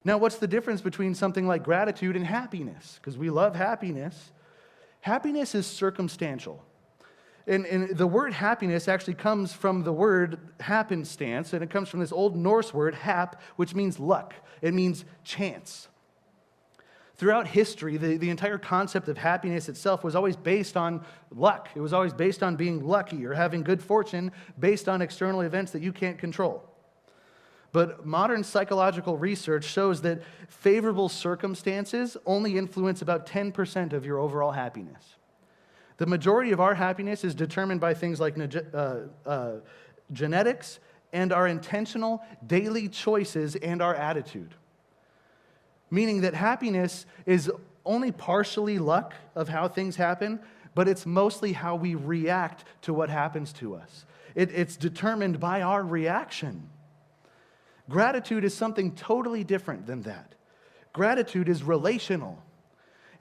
Now, what's the difference between something like gratitude and happiness? Because we love happiness. Happiness is circumstantial. And the word happiness actually comes from the word happenstance, and it comes from this Old Norse word, hap, which means luck. It means chance. Throughout history, the entire concept of happiness itself was always based on luck. It was always based on being lucky or having good fortune based on external events that you can't control. But modern psychological research shows that favorable circumstances only influence about 10% of your overall happiness. The majority of our happiness is determined by things like genetics and our intentional daily choices and our attitude. Meaning that happiness is only partially luck of how things happen, but it's mostly how we react to what happens to us. It's determined by our reaction. Gratitude is something totally different than that. Gratitude is relational.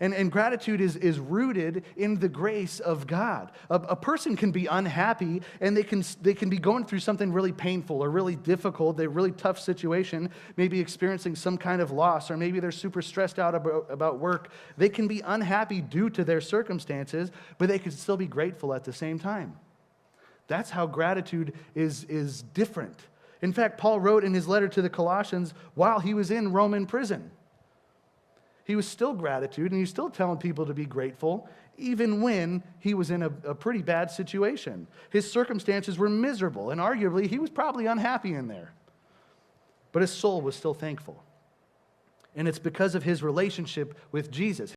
And gratitude is rooted in the grace of God. A person can be unhappy and they can be going through something really painful or really difficult, a really tough situation, maybe experiencing some kind of loss, or maybe they're super stressed out about work. They can be unhappy due to their circumstances, but they can still be grateful at the same time. That's how gratitude is different. In fact, Paul wrote in his letter to the Colossians while he was in Roman prison. He was still gratitude, and he was still telling people to be grateful, even when he was in a pretty bad situation. His circumstances were miserable, and arguably, he was probably unhappy in there. But his soul was still thankful. And it's because of his relationship with Jesus.